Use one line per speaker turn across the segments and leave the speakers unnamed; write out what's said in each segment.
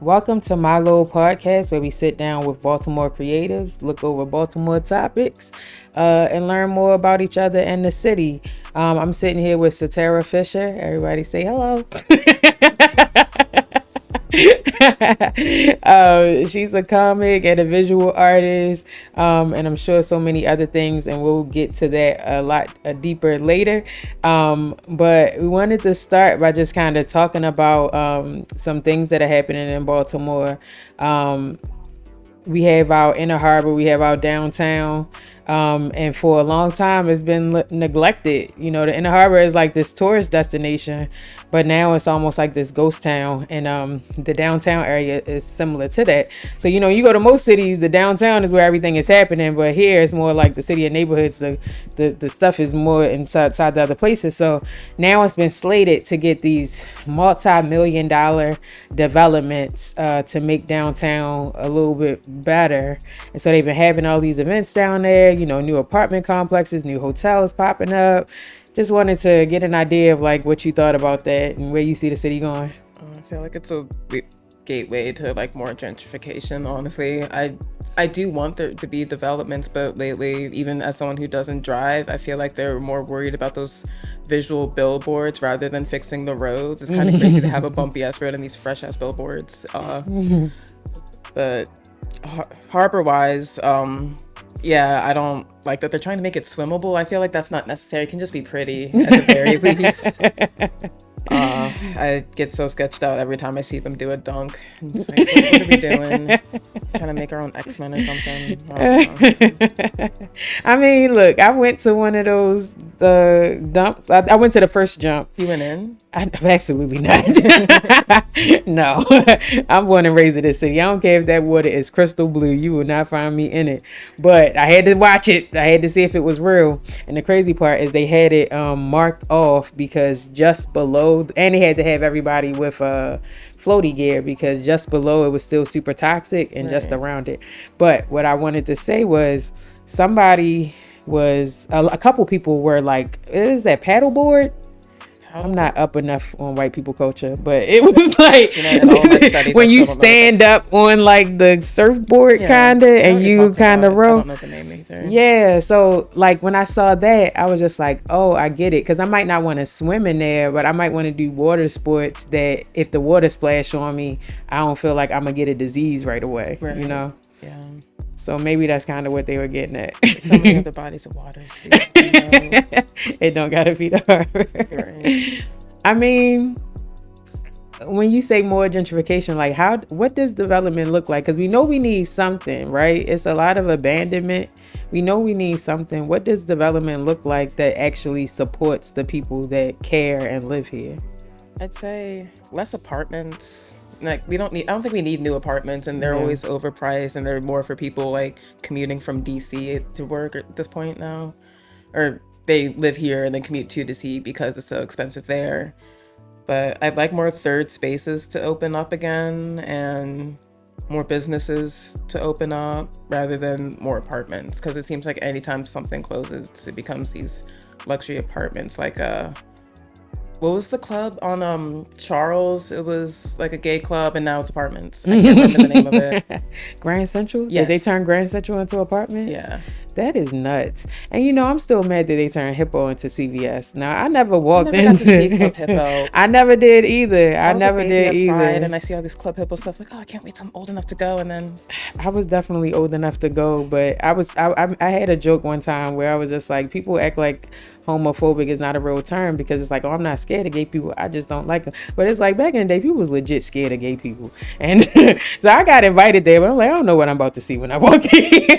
Welcome to My Lor Podcast, where we sit down with Baltimore creatives, look over Baltimore topics, and learn more about each other and the city. I'm sitting here with Satarah Fisher. Everybody say hello. She's a comic and a visual artist, and I'm sure so many other things, and we'll get to that a lot deeper later. But we wanted to start by just kind of talking about some things that are happening in Baltimore. We have our inner harbor, we have our downtown. And for a long time it's been neglected. You know, the inner harbor is like this tourist destination, but now it's almost like this ghost town, and the downtown area is similar to that. So, you know, you go to most cities, the downtown is where everything is happening, but here it's more like the city and neighborhoods. The stuff is more inside the other places. So now it's been slated to get these multi-million-dollar developments to make downtown a little bit better. And so they've been having all these events down there, you know, new apartment complexes, new hotels popping up. Just wanted to get an idea of like what you thought about that and where you see the city going.
I feel like it's a gateway to like more gentrification, honestly. I do want there to be developments, but lately, even as someone who doesn't drive, I feel like they're more worried about those visual billboards rather than fixing the roads. It's kind of crazy to have a bumpy ass road and these fresh ass billboards. But harbor wise, yeah, I don't like that they're trying to make it swimmable. I feel like that's not necessary. It can just be pretty at the very least. I get so sketched out every time I see them do a dunk. I'm just like, what are we doing? Trying to make our own X-Men or something?
I mean, look, I went to one of those dumps. I went to the first jump.
You went in?
Absolutely not. No, I'm born and raised in this city. I don't care if that water is crystal blue. You will not find me in it. But I had to watch it. I had to see if it was real. And the crazy part is they had it marked off because just below, and they had to have everybody with floaty gear because just below it was still super toxic and just around it. But what I wanted to say was a couple people were like, is that paddleboard? I'm not up enough on white people culture, but it was like, you know, when you stand up on like the surfboard kinda and you kind of row. I don't know the name either. Yeah, so like when I saw that, I was just like, oh, I get it, because I might not want to swim in there, but I might want to do water sports that if the water splash on me, I don't feel like I'm gonna get a disease right away. Right. You know? Yeah. So maybe that's kind of what they were getting at.
So many other bodies of water.
It don't gotta be the harbor. Right. I mean, when you say more gentrification, like what does development look like? Because we know we need something, right? It's a lot of abandonment. We know we need something. What does development look like that actually supports the people that care and live here?
I'd say less apartments. Like I don't think we need new apartments, and they're always overpriced, and they're more for people like commuting from DC to work at this point now, or they live here and then commute to DC because it's so expensive there. But I'd like more third spaces to open up again and more businesses to open up rather than more apartments, because it seems like anytime something closes, it becomes these luxury apartments. Like what was the club on Charles? It was like a gay club, and now it's apartments. I can't remember the name of it.
Grand Central?
Yes.
Did they turn Grand Central into apartments?
Yeah.
That is nuts. And you know, I'm still mad that they turned Hippo into CVS. Now, I never walked into
got to see Club Hippo.
I never did either. I never did either.
Pride, and I see all these Club Hippo stuff, like, oh, I can't wait till I'm old enough to go. And then
I was definitely old enough to go, but I had a joke one time where I was just like, people act like homophobic is not a real term because it's like, oh, I'm not scared of gay people, I just don't like them. But it's like back in the day, people was legit scared of gay people, and so I got invited there, but I'm like, I don't know what I'm about to see when I walk in.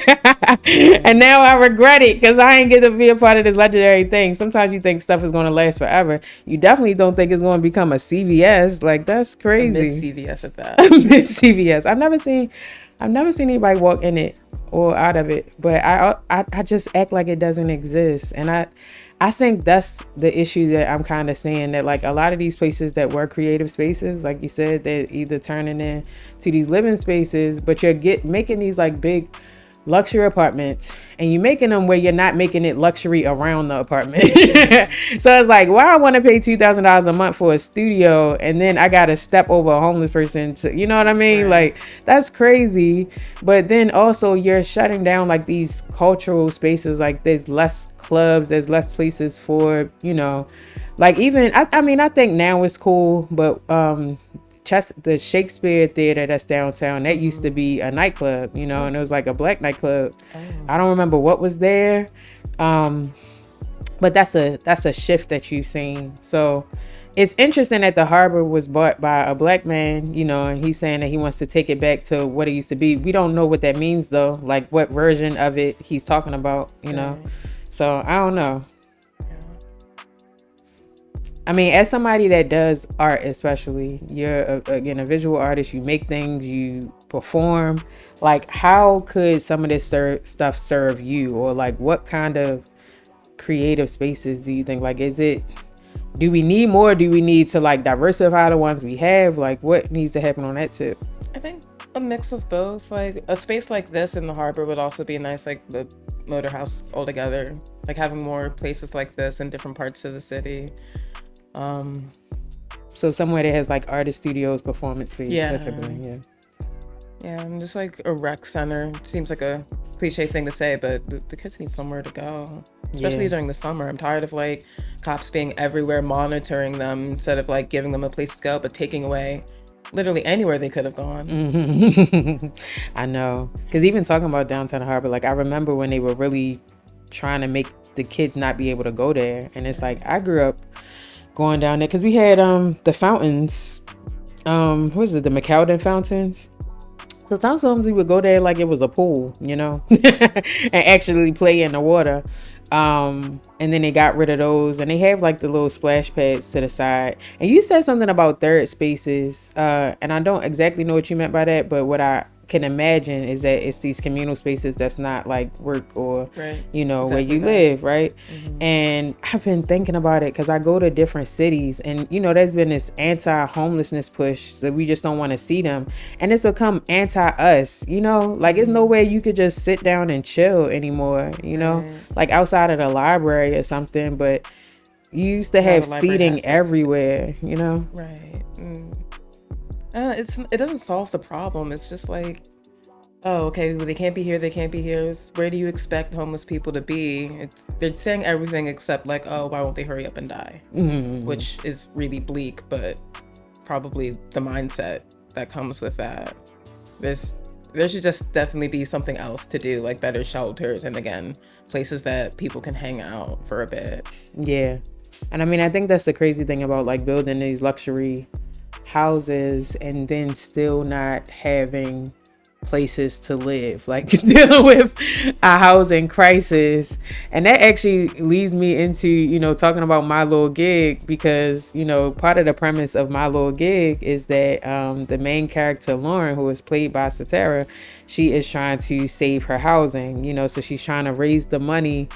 And now I regret it because I ain't get to be a part of this legendary thing. Sometimes you think stuff is going to last forever. You definitely don't think it's going to become a CVS. Like, that's crazy.
Mid-CVS at that.
Mid-CVS. I've never seen anybody walk in it or out of it, but I just act like it doesn't exist. And I think that's the issue that I'm kind of saying, that like a lot of these places that were creative spaces, like you said, they're either turning into these living spaces, but you're making these like big luxury apartments, and you're making them where you're not making it luxury around the apartment. So it's like, why I want to pay $2,000 a month for a studio, and then I gotta step over a homeless person to, you know what I mean?
Right.
Like, that's crazy. But then also you're shutting down like these cultural spaces. Like, there's less clubs, there's less places for, you know, like, even I mean, I think now it's cool, but the Shakespeare Theater that's downtown, that used to be a nightclub, you know, and it was like a black nightclub. I don't remember what was there, but that's a shift that you've seen. So it's interesting that the harbor was bought by a black man, you know, and he's saying that he wants to take it back to what it used to be. We don't know what that means though, like what version of it he's talking about, you know. So I don't know. I mean, as somebody that does art, especially, you're again a visual artist. You make things, you perform. Like, how could some of this stuff serve you, or like, what kind of creative spaces do you think? Like, do we need more? Do we need to like diversify the ones we have? Like, what needs to happen on that tip?
I think a mix of both. Like, a space like this in the harbor would also be nice, like the Motor House altogether. Like, having more places like this in different parts of the city.
So somewhere that has like artist studios, performance space.
Yeah.
That's everything.
Yeah, and just like a rec center. Seems like a cliche thing to say, but the kids need somewhere to go, especially during the summer. I'm tired of like cops being everywhere monitoring them instead of like giving them a place to go, but taking away literally anywhere they could have gone.
I know, because even talking about downtown harbor, like I remember when they were really trying to make the kids not be able to go there, and it's like I grew up going down there because we had the fountains, what was it, the McAlden fountains. So sometimes we would go there like it was a pool, you know, and actually play in the water. And then they got rid of those, and they have like the little splash pads to the side. And you said something about third spaces, and I don't exactly know what you meant by that, but what I can imagine is that it's these communal spaces that's not like work or you know, exactly, where you live, right? And I've been thinking about it because I go to different cities, and you know, there's been this anti-homelessness push that we just don't want to see them, and it's become anti-us, you know, like it's nowhere you could just sit down and chill anymore, you know, like outside of the library or something, but you used to have seating everywhere, you know.
It doesn't solve the problem. It's just like, oh, okay, well, they can't be here. Where do you expect homeless people to be? They're saying everything except like, oh, why won't they hurry up and die? Which is really bleak, but probably the mindset that comes with that. There should just definitely be something else to do, like better shelters, and again, places that people can hang out for a bit.
Yeah. And I mean, I think that's the crazy thing about like building these luxury houses and then still not having places to live, like dealing with a housing crisis. And that actually leads me into, you know, talking about My Lor Gig, because, you know, part of the premise of My Lor Gig is that the main character, Lauren, who is played by Satarah, she is trying to save her housing, you know, so she's trying to raise the money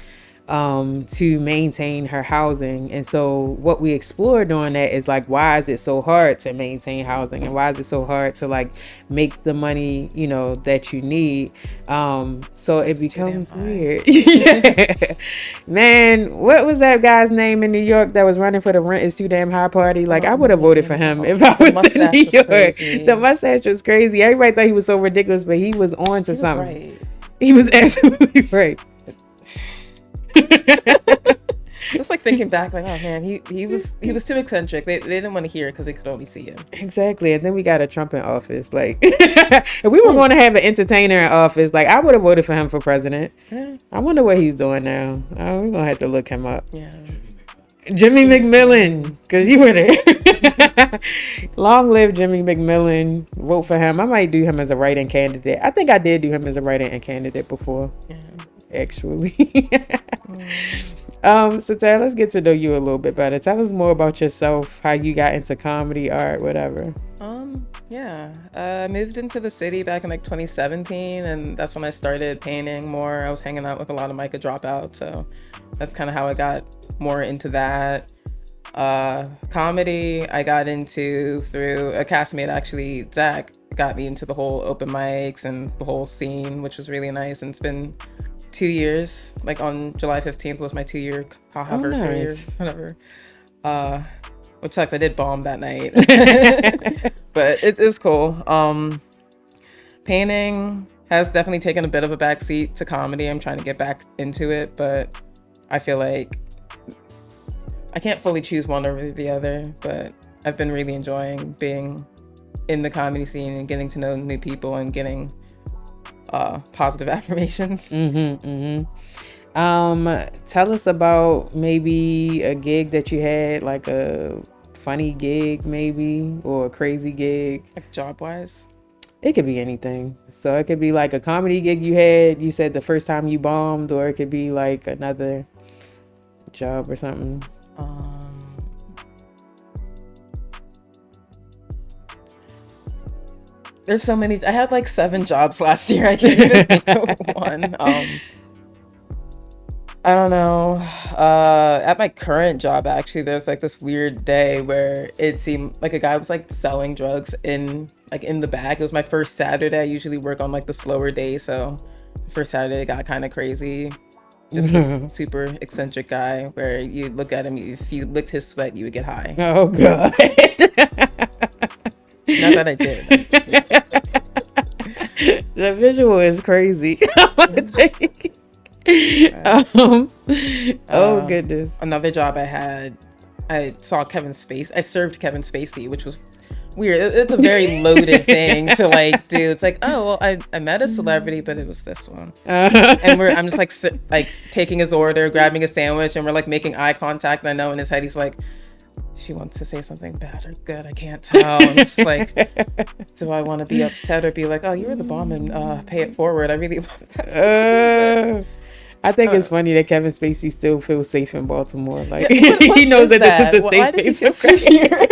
to maintain her housing. And so what we explore during that is like, why is it so hard to maintain housing, and why is it so hard to like make the money, you know, that you need? So it becomes weird. Yeah. Man, what was that guy's name in New York that was running for the Rent is Too Damn High party? Like, I would have voted for him if I was in New York. The mustache was crazy. Everybody thought he was so ridiculous, but he was on to something. Right. He was absolutely right.
Just like thinking back, like, oh man, he was too eccentric. They didn't want to hear it because they could only see him.
Exactly. And then we got a Trump in office. Like, if we were going to have an entertainer in office, like I would have voted for him for president. I wonder what he's doing now. Oh, we're gonna have to look him up. Yeah. Jimmy McMillan, because you were there. Long live Jimmy McMillan. Vote for him. I might do him as a write-in candidate. I think I did do him as a write-in candidate before. Yeah. Actually. So Tara, let's get to know you a little bit better. Tell us more about yourself, how you got into comedy, art, whatever.
I moved into the city back in like 2017, and that's when I started painting more. I was hanging out with a lot of Micah dropouts, so that's kind of how I got more into that. Comedy I got into through a castmate, actually. Zach got me into the whole open mics and the whole scene, which was really nice. And it's been 2 years. Like on July 15th was my 2 year anniversary or
nice.
whatever. Which sucks. I did bomb that night, but it is cool. Painting has definitely taken a bit of a backseat to comedy. I'm trying to get back into it, but I feel like I can't fully choose one over the other. But I've been really enjoying being in the comedy scene and getting to know new people and getting positive affirmations.
Tell us about maybe a gig that you had, like a funny gig maybe, or a crazy gig.
Like job wise.
It could be anything. So it could be like a comedy gig you had, you said the first time you bombed, or it could be like another job or something.
There's so many. I had like 7 jobs last year. I can't even think of one. I don't know. At my current job, actually, there's like this weird day where it seemed like a guy was like selling drugs in the back. It was my first Saturday. I usually work on like the slower days, so the first Saturday got kind of crazy. Just this super eccentric guy where you look at him, if you licked his sweat, you would get high.
Oh god.
Not that I did.
The visual is crazy. Oh goodness.
Another job I had, I saw Kevin Spacey. I served Kevin Spacey, which was weird. It's a very loaded thing to like do. It's like, oh well, I met a celebrity, but it was this one. And I'm just like taking his order, grabbing a sandwich, and we're like making eye contact. And I know in his head he's like, she wants to say something bad or good. I can't tell. And it's like, do I want to be upset or be like, oh, you're the bomb and pay it forward? I really love that.
I think it's funny that Kevin Spacey still feels safe in Baltimore. Like he knows that this is the safe place for here.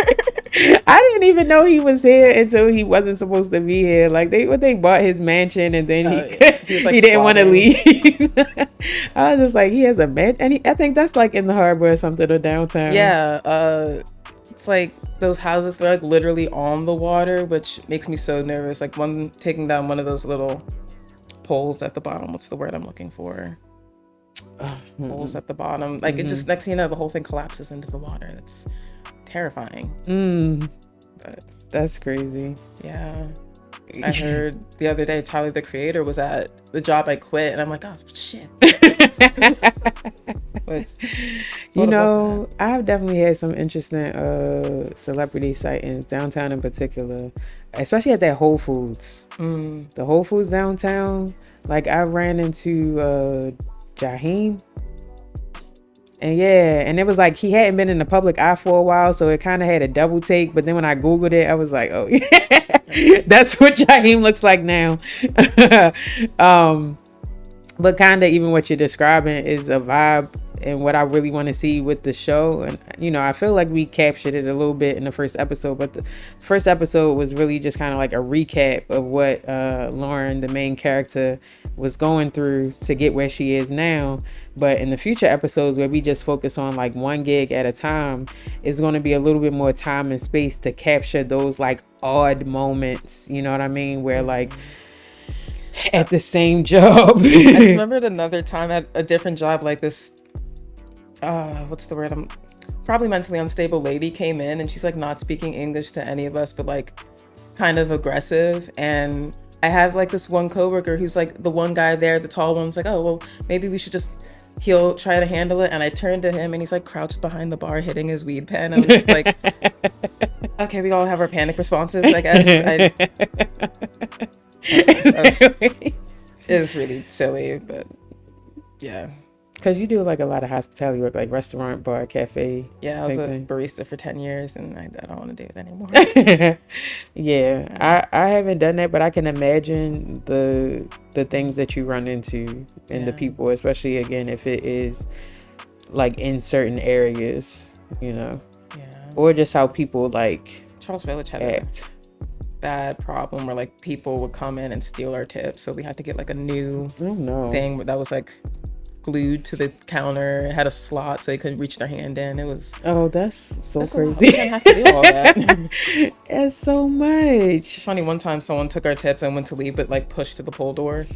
I didn't even know he was here until he wasn't supposed to be here. Like they bought his mansion and then he was like he didn't want to leave. I was just like, he has a mansion, and I think that's like in the harbor or something, or downtown.
Yeah, it's like those houses. They're like literally on the water, which makes me so nervous. Like taking down one of those little poles at the bottom. What's the word I'm looking for? Holes at the bottom. Like it just, next thing you know, the whole thing collapses into the water. It's terrifying. But
that's crazy.
Yeah. I heard the other day Tyler the Creator was at the job I quit, and I'm like, oh shit.
You know, I've definitely had some interesting celebrity sightings downtown in particular, especially at that Whole Foods. The Whole Foods downtown. Like I ran into Jaheim. And it was like he hadn't been in the public eye for a while, so it kind of had a double take. But then when I Googled it, I was like, oh, yeah, that's what Jaheim looks like now. But kind of even what you're describing is a vibe and what I really want to see with the show. And, you know, I feel like we captured it a little bit in the first episode, but the first episode was really just kind of like a recap of what Lauren, the main character, was going through to get where she is now. But in the future episodes where we just focus on like one gig at a time, is going to be a little bit more time and space to capture those like odd moments, you know what I mean? Where like at the same job.
I just remembered another time at a different job, like this, what's the word? I'm probably mentally unstable lady came in and she's like not speaking English to any of us, but like kind of aggressive. And I have like this one coworker who's like the one guy there, the tall one's like, oh, well, maybe we should just, he'll try to handle it. And I turned to him and he's like crouched behind the bar hitting his weed pen. I'm just like, okay, we all have our panic responses, I guess. It was really silly, but yeah.
Because you do like a lot of hospitality work, like restaurant, bar, cafe.
Yeah, I was a barista for 10 years and I don't want to do it anymore.
Yeah, I haven't done that, but I can imagine the things that you run into and the people, especially again, if it is like in certain areas, you know, or just how people like
Charles Village had act. Bad problem where like people would come in and steal our tips, so we had to get like a new thing that was like glued to the counter. It had a slot so they couldn't reach their hand in. It was
Oh, that's so
that's
crazy.
we didn't have to do all that.
That's so much.
It's funny. One time, someone took our tips and went to leave, but like pushed to the pole door.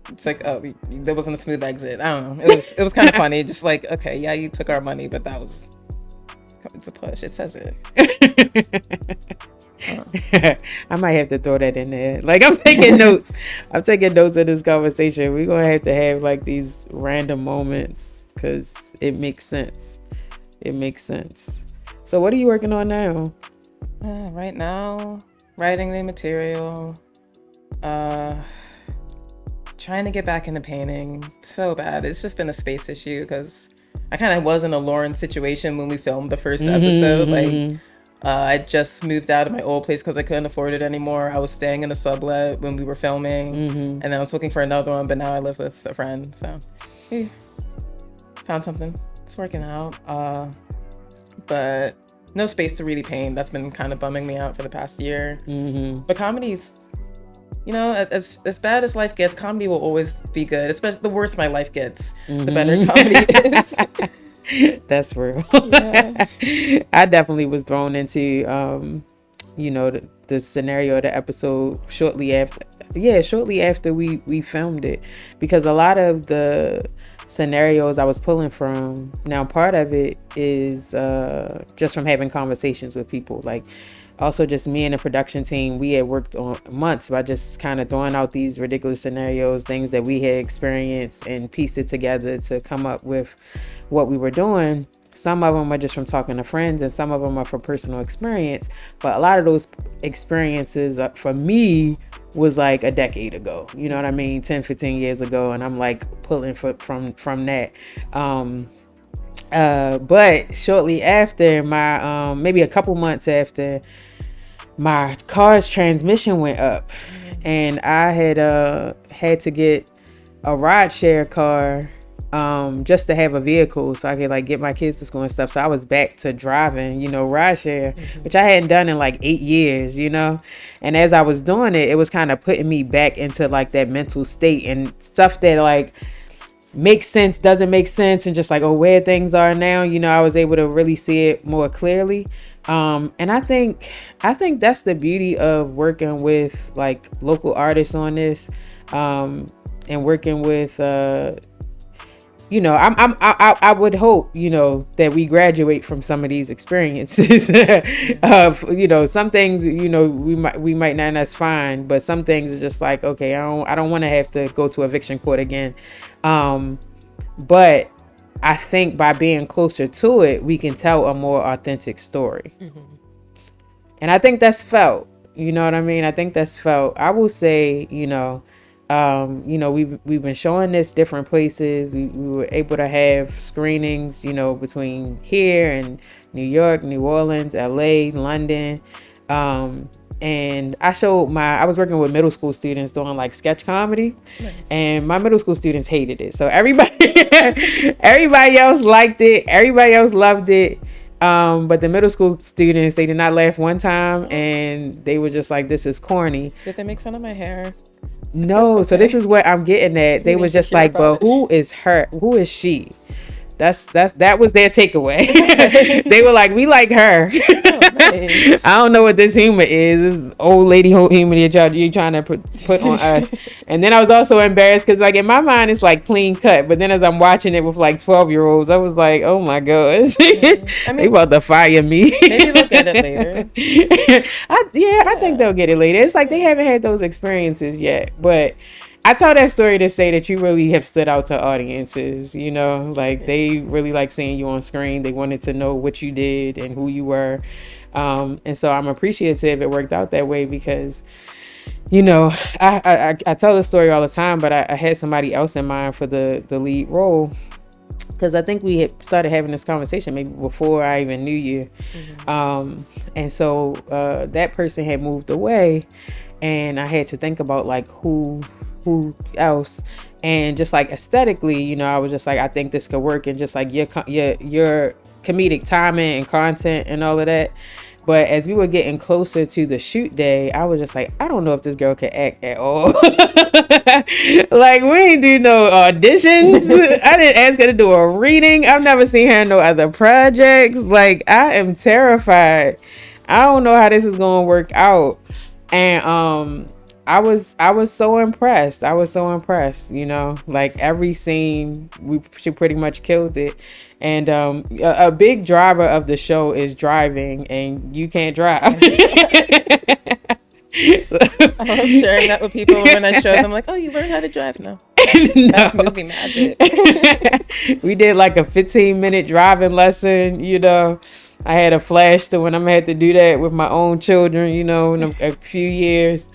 It's like, oh, there wasn't a smooth exit. I don't know. It was kind of funny. Just like, okay, yeah, you took our money, but that was it's a push. It says it.
I might have to throw that in there. Like, I'm taking notes. I'm taking notes of this conversation. We're gonna have to have like these random moments because it makes sense. It makes sense. So what are you working on now?
Right now, writing new material. Trying to get back into painting so bad. It's just been a space issue because I kind of was in a Lauren situation when we filmed the first episode. Like, I just moved out of my old place because I couldn't afford it anymore. I was staying in a sublet when we were filming, and then I was looking for another one, but now I live with a friend. So, found something. It's working out. But no space to really paint. That's been kind of bumming me out for the past year. But comedy's, you know, as bad as life gets, comedy will always be good. Especially the worse my life gets, the better comedy is.
That's real.
Yeah.
I definitely was thrown into, you know, the scenario of the episode shortly after we filmed it, because a lot of the scenarios I was pulling from, now part of it is just from having conversations with people. Like, also just me and the production team, we had worked on months by just kind of throwing out these ridiculous scenarios, things that we had experienced, and pieced it together to come up with what we were doing. Some of them are just from talking to friends, and some of them are from personal experience. But a lot of those experiences for me was like a decade ago, you know what I mean? 10, 15 years ago. And I'm like pulling from that. But shortly after my, maybe a couple months after, my car's transmission went up, and I had to get a ride share car, just to have a vehicle so I could like get my kids to school and stuff. So I was back to driving, you know, ride share, which I hadn't done in like 8 years, you know. And as I was doing it, it was kind of putting me back into like that mental state and stuff that like makes sense, doesn't make sense, and just like, oh, where things are now, you know, I was able to really see it more clearly. And I think that's the beauty of working with like local artists on this, and working with, you know, I would hope, you know, that we graduate from some of these experiences. Of, you know, some things, you know, we might not, and that's fine, but some things are just like, okay, I don't want to have to go to eviction court again. But I think by being closer to it, we can tell a more authentic story. And I think that's felt, you know what I mean? I think that's felt. I will say, you know, we've been showing this different places. We were able to have screenings, you know, between here and New York, New Orleans, LA, London. And I was working with middle school students doing like sketch comedy. Nice. And my middle school students hated it. So everybody else liked it. Everybody else loved it. But the middle school students, they did not laugh one time, and they were just like, this is corny.
Did they make fun of my hair?
No. Okay. So this is what I'm getting at. They were just like, but who is her? Who is she? That was their takeaway. They were like, we like her. Oh, nice. I don't know what this humor is. This old lady humor you're trying to put on us. And then I was also embarrassed because like in my mind it's like clean cut, but then as I'm watching it with like 12-year-olds, I was like, oh my gosh. I mean, they about to fire me.
Maybe they'll get it later.
I think they'll get it later. It's like they haven't had those experiences yet, but I tell that story to say that you really have stood out to audiences, you know, like they really like seeing you on screen. They wanted to know what you did and who you were. And so I'm appreciative it worked out that way because, you know, I tell the story all the time, but I had somebody else in mind for the lead role because I think we had started having this conversation maybe before I even knew you. And so that person had moved away and I had to think about like who else, and just like aesthetically, you know, I was just like, I think this could work, and just like your comedic timing and content and all of that. But as we were getting closer to the shoot day, I was just like, I don't know if this girl can act at all. Like, we ain't do no auditions. I didn't ask her to do a reading. I've never seen her in no other projects. Like, I am terrified. I don't know how this is gonna work out. And I was so impressed. You know, like every scene she pretty much killed it. And a big driver of the show is driving, and you can't drive.
So, I was sharing that with people when I showed them, like, oh, you learned how to drive now.
No.
That's movie magic.
We did like a 15-minute driving lesson, you know. I had a flash to when I'm gonna have to do that with my own children, you know, in a few years.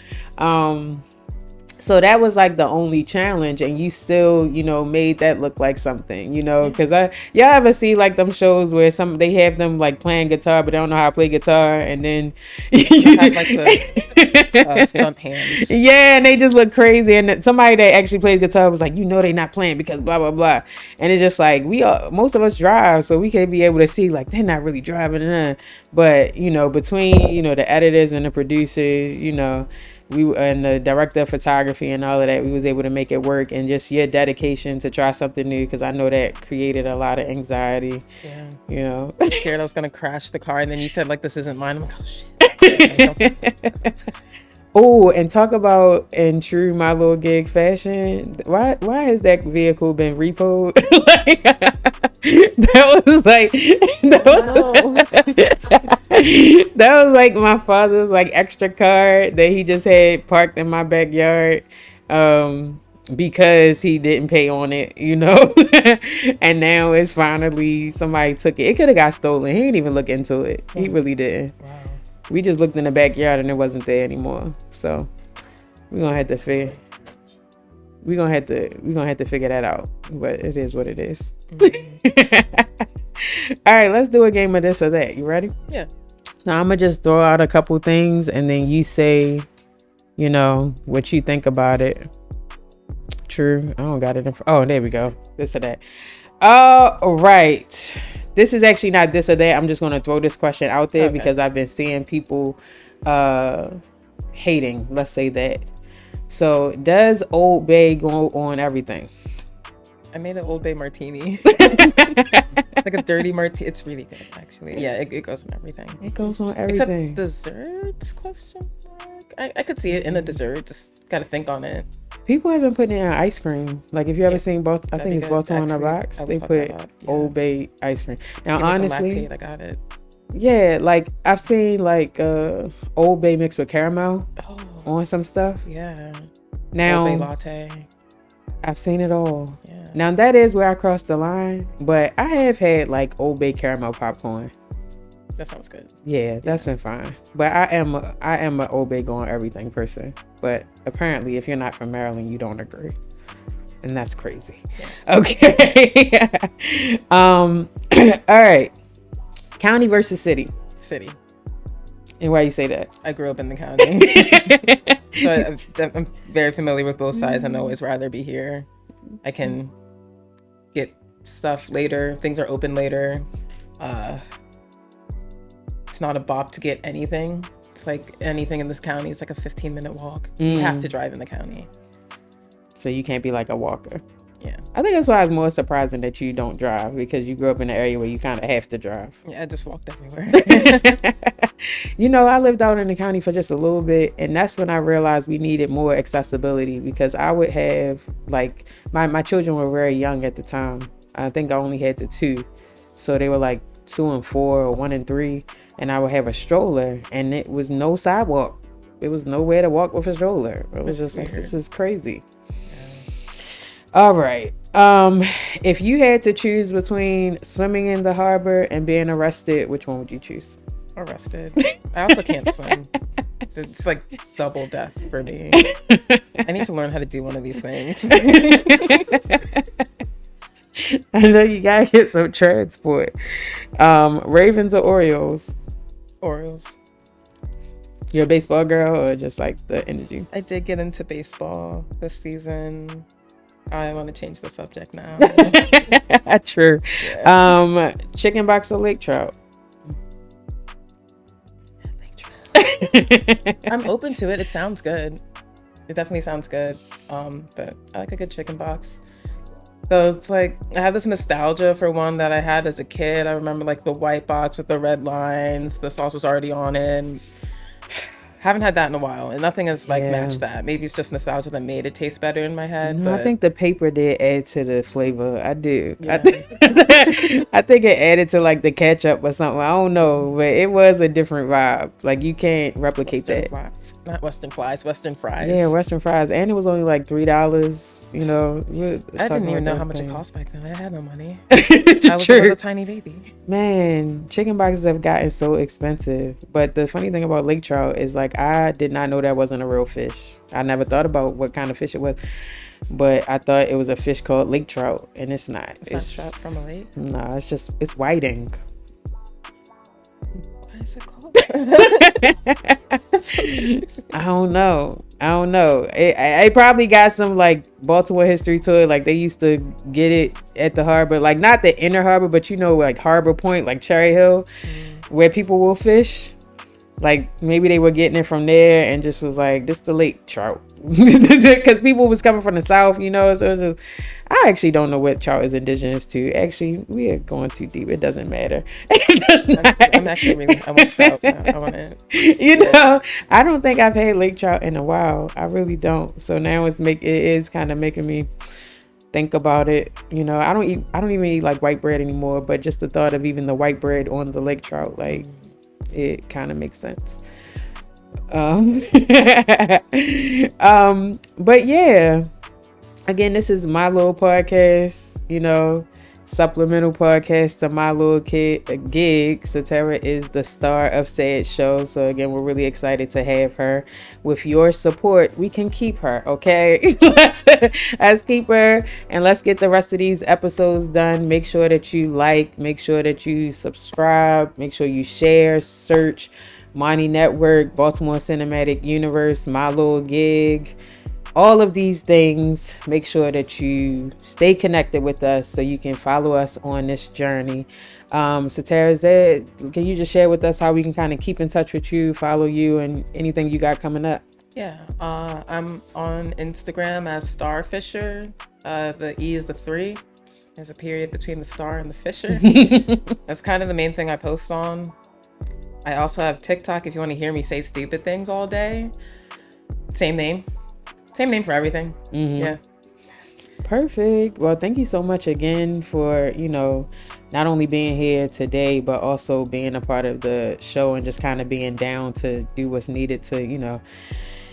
So that was like the only challenge, and you still, you know, made that look like something, you know, because y'all ever see like them shows where they have them like playing guitar, but they don't know how to play guitar, and then
you have like the stunt hands.
Yeah, and they just look crazy, and somebody that actually plays guitar was like, you know, they not playing because blah blah blah, and it's just like most of us drive, so we can be able to see like they're not really driving, but you know, between the editors and the producers, you know, and the director of photography and all of that, we was able to make it work, and just your dedication to try something new, because I know that created a lot of anxiety. Yeah, you know,
I was scared I was gonna crash the car, and then you said like, this isn't mine. I'm like, oh shit.
Oh, and talk about in true My Lor Gig fashion, why has that vehicle been repoed? Like, that was like my father's like extra car that he just had parked in my backyard, because he didn't pay on it, you know. And now it's finally somebody took it. It could have got stolen. He didn't even look into it. He really didn't. Wow. We just looked in the backyard and it wasn't there anymore. So we're gonna have to figure that out. But it is what it is. Mm-hmm. All right, let's do a game of this or that. You ready?
Yeah.
Now I'm gonna just throw out a couple things, and then you say, you know, what you think about it. True. I don't got it. Oh, there we go. This or that. All right. This is actually not this or that. I'm just going to throw this question out there because I've been seeing people hating. Let's say that. So, does Old Bay go on everything?
I made an Old Bay martini. Like a dirty martini. It's really good, actually. Yeah, it goes on everything.
It goes on everything.
Except desserts, question mark. I could see it in a dessert. Just got to think on it.
People have been putting it in ice cream. Like, if you ever seen I think it's Baltimore in a box. They put Old Bay ice cream. Now, honestly,
I got it.
Yeah, like I've seen like Old Bay mixed with caramel on some stuff.
Yeah.
Now,
Old Bay latte.
I've seen it all.
Yeah.
Now that is where I crossed the line, but I have had like Old Bay caramel popcorn.
That sounds good.
Yeah, that's been fine. But I am a Old Bay going everything person. But apparently, if you're not from Maryland, you don't agree, and that's crazy. Yeah. Okay. All right. County versus city.
City.
And why you say that?
I grew up in the county. So I'm very familiar with both sides, and I always rather be here. I can get stuff later. Things are open later. It's not a bop to get anything. It's like anything in this county. It's like a 15-minute walk. You have to drive in the county.
So you can't be like a walker.
Yeah.
I think that's why it's more surprising that you don't drive, because you grew up in an area where you kind of have to drive.
Yeah, I just walked everywhere.
You know, I lived out in the county for just a little bit, and that's when I realized we needed more accessibility, because I would have, like, my children were very young at the time. I think I only had the two. So they were like 2 and 4 or 1 and 3, and I would have a stroller, and it was no sidewalk. It was nowhere to walk with a stroller. It was just like, this is crazy. All right. If you had to choose between swimming in the harbor and being arrested, which one would you choose?
Arrested. I also can't swim. It's like double death for me. I need to learn how to do one of these things.
I know you gotta get some transport. Ravens or Orioles?
Orioles.
You're a baseball girl, or just like the energy?
I did get into baseball this season. I want to change the subject now.
True. Yeah. Chicken box or lake trout?
I'm open to it. It sounds good. It definitely sounds good. But I like a good chicken box. So it's like I have this nostalgia for one that I had as a kid. I remember like the white box with the red lines. The sauce was already on it. And haven't had that in a while, and nothing has like matched that. Maybe it's just nostalgia that made it taste better in my head.
No,
but
I think the paper did add to the flavor. I do.
Yeah.
I think it added to like the ketchup or something. I don't know, but it was a different vibe. Like you can't replicate
Not Western fries, Western fries.
Yeah, Western fries, and it was only like $3. You know,
I didn't even know how much it cost back then. I had no money.
I
was a tiny baby.
Man, chicken boxes have gotten so expensive. But the funny thing about lake trout is like I did not know that wasn't a real fish. I never thought about what kind of fish it was, but I thought it was a fish called lake trout, and it's not.
It's not trout from a lake.
No, it's whiting.
Why is it called?
I don't know. It probably got some like Baltimore history to it. Like they used to get it at the harbor, like not the inner harbor, but you know, like Harbor Point, like Cherry Hill, where people will fish. Like maybe they were getting it from there and just was like, this the lake trout, because people was coming from the south, you know. So it was just, I actually don't know what trout is indigenous to. Actually, we are going too deep. It doesn't matter.
I'm actually really. I want trout. I want it.
You know, I don't think I've had lake trout in a while. I really don't. So now it is kind of making me think about it. You know, I don't even eat like white bread anymore. But just the thought of even the white bread on the lake trout, like. It kind of makes sense. But yeah, again, this is My Lor Podcast, you know, supplemental podcast to My Lor Gig. Satarah is the star of said show. So again, we're really excited to have her. With your support, we can keep her, okay? let's keep her, and let's get the rest of these episodes done. Make sure that you like, make sure that you subscribe, make sure you share, search Imani Network, Baltimore Cinematic Universe, My Lor Gig. All of these things, make sure that you stay connected with us so you can follow us on this journey. Satarah, can you just share with us how we can kind of keep in touch with you, follow you, and anything you got coming up?
Yeah, I'm on Instagram as Satarah Fisher. The E is the 3. There's a period between the star and the Fisher. That's kind of the main thing I post on. I also have TikTok if you want to hear me say stupid things all day. Same name for everything. Yeah.
Perfect. Well, thank you so much again for, you know, not only being here today, but also being a part of the show and just kind of being down to do what's needed to, you know,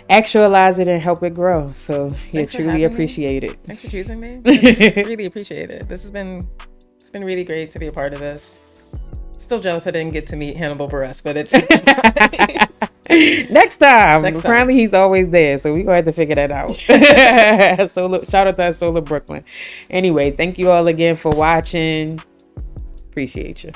actualize it and help it grow. So yeah, truly appreciate it.
Thanks for choosing me. Really appreciate it. It's been really great to be a part of this. Still jealous I didn't get to meet Hannibal Buress, but it's
next time. Apparently he's always there, so we're gonna have to figure that out. So shout out to Solar Brooklyn. Anyway, thank you all again for watching. Appreciate you.